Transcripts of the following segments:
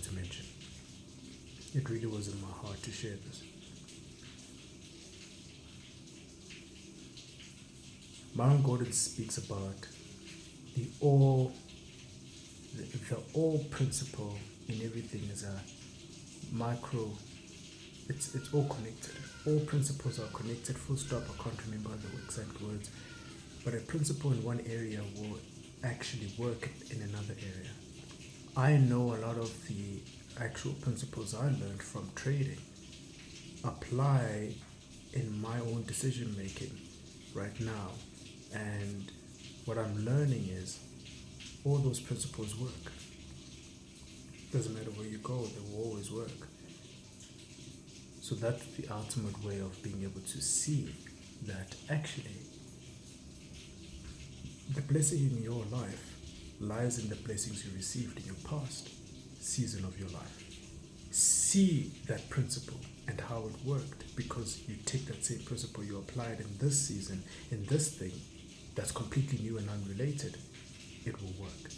to mention. It really was in my heart to share this. Myron Gordon speaks about the all principle in everything is a micro. It's all connected. All principles are connected. Full stop. I can't remember the exact words, but a principle in one area will actually work in another area. I know a lot of the actual principles I learned from trading apply in my own decision making right now, and what I'm learning is all those principles work. Doesn't matter where you go, they will always work. So that's the ultimate way of being able to see that actually the blessing in your life lies in the blessings you received in your past season of your life. See that principle and how it worked, because you take that same principle, you apply it in this season, in this thing that's completely new and unrelated, it will work.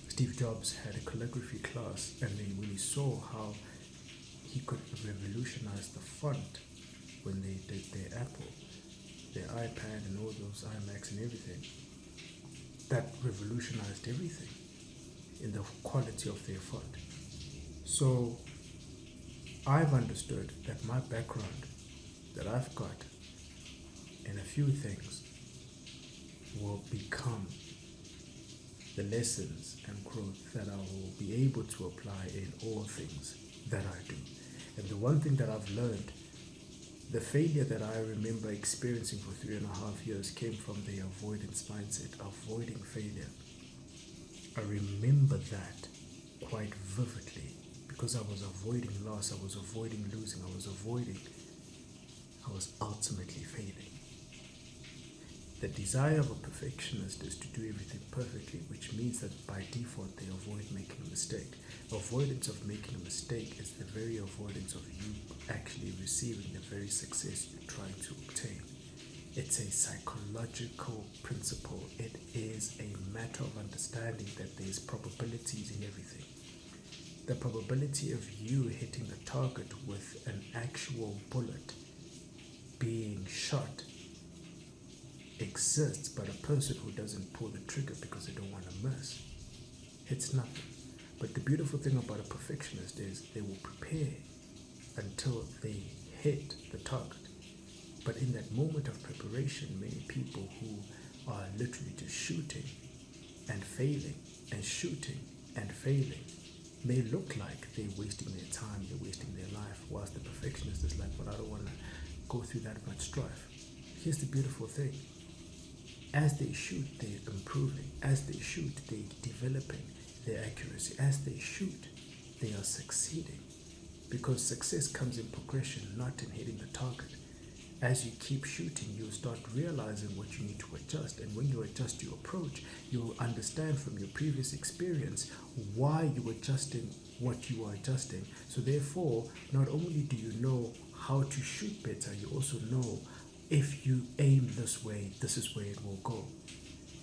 Steve Jobs had a calligraphy class, and then when he saw how he could revolutionize the font when they did their Apple, their iPad and all those iMacs and everything, that revolutionized everything in the quality of their font. So I've understood that my background that I've got in a few things will become the lessons and growth that I will be able to apply in all things that I do. And the one thing that I've learned, the failure that I remember experiencing for 3.5 years came from the avoidance mindset, avoiding failure. I remember that quite vividly because I was avoiding loss, I was avoiding losing, I was ultimately failing. The desire of a perfectionist is to do everything perfectly, which means that by default they avoid making a mistake. Avoidance of making a mistake is the very avoidance of you actually receiving the very success you're trying to obtain. It's a psychological principle. It is a matter of understanding that there's probabilities in everything. The probability of you hitting the target with an actual bullet being shot exists, but a person who doesn't pull the trigger because they don't want to miss hits nothing. But the beautiful thing about a perfectionist is they will prepare until they hit the target. But in that moment of preparation, many people who are literally just shooting and failing and shooting and failing may look like they're wasting their time, they're wasting their life, whilst the perfectionist is like, well, I don't want to go through that much strife. Here's the beautiful thing. As they shoot, they're improving. As they shoot, they're developing their accuracy. As they shoot, they are succeeding. Because success comes in progression, not in hitting the target. As you keep shooting, you'll start realizing what you need to adjust. And when you adjust your approach, you'll understand from your previous experience why you're adjusting what you are adjusting. So therefore, not only do you know how to shoot better, you also know if you aim this way, this is where it will go.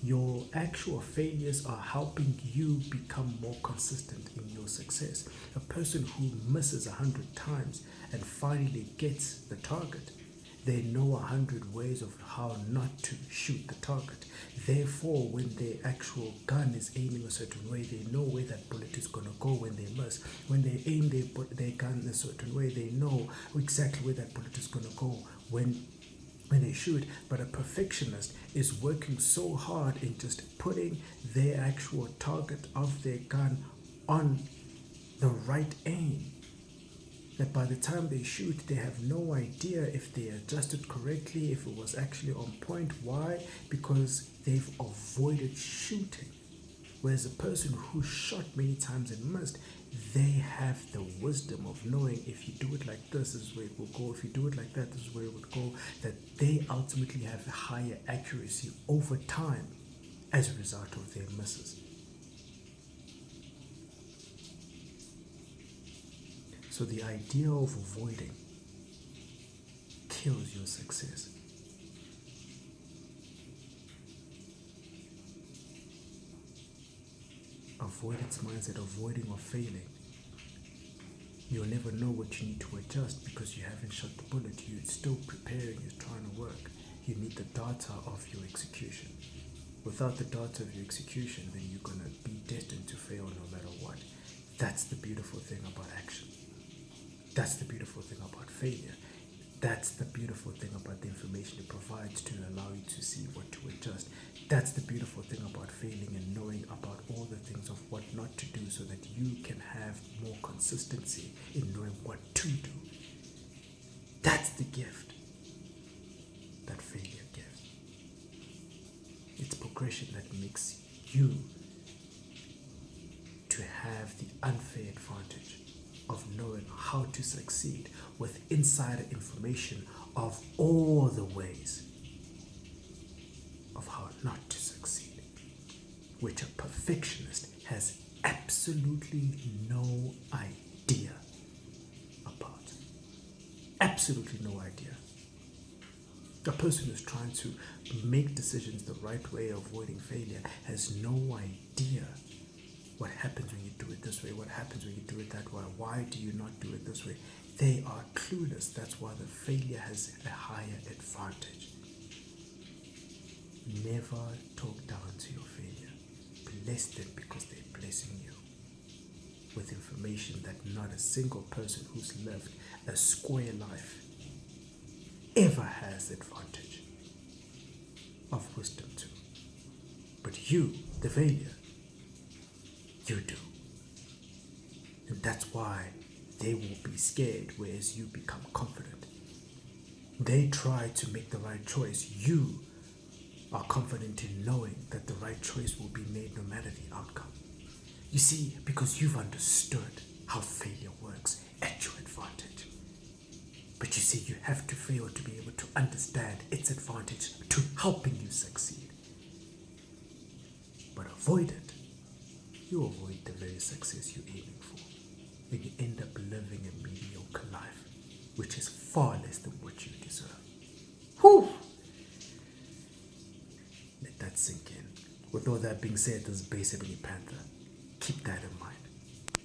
Your actual failures are helping you become more consistent in your success. A person who misses 100 times and finally gets the target, they know 100 ways of how not to shoot the target. Therefore, when their actual gun is aiming a certain way, they know where that bullet is going to go when they miss. When they aim their gun in a certain way, they know exactly where that bullet is going to go when they shoot. But a perfectionist is working so hard in just putting their actual target of their gun on the right aim that by the time they shoot, they have no idea if they adjusted correctly, if it was actually on point. Why? Because they've avoided shooting. Whereas a person who shot many times and missed, they have the wisdom of knowing if you do it like this is where it will go, if you do it like that, this is where it would go, that they ultimately have a higher accuracy over time as a result of their misses. So the idea of avoiding kills your success. Avoidance mindset, avoiding or failing, You'll never know what you need to adjust because you haven't shot the bullet. You're still preparing, you're trying to work. You need the data of your execution. Without the data of your execution, then you're going to be destined to fail no matter what. That's the beautiful thing about action. That's the beautiful thing about failure. That's the beautiful thing about the information it provides to allow you to see what to adjust. That's the beautiful thing about failing and knowing about all the things of what not to do so that you can have more consistency in knowing what to do. That's the gift that failure gives. It's progression that makes you to have the unfair advantage of knowing how to succeed with insider information of all the ways of how not to succeed, which a perfectionist has absolutely no idea about. Absolutely no idea. A person who's trying to make decisions the right way, avoiding failure, has no idea what happens when you do it this way, what happens when you do it that way, why do you not do it this way. They are clueless. That's why the failure has a higher advantage. Never talk down to your failure. Bless them because they're blessing you with information that not a single person who's lived a square life ever has advantage of wisdom to. But you, the failure, you do. And that's why they will be scared, whereas you become confident. They try to make the right choice. You are confident in knowing that the right choice will be made no matter the outcome. You see, because you've understood how failure works at your advantage. But you see, you have to fail to be able to understand its advantage to helping you succeed. But avoid it. You avoid the very success you're aiming for. And you end up living a mediocre life, which is far less than what you deserve. Whew! Let that sink in. With all that being said, this is Bass Ebony Panther. Keep that in mind.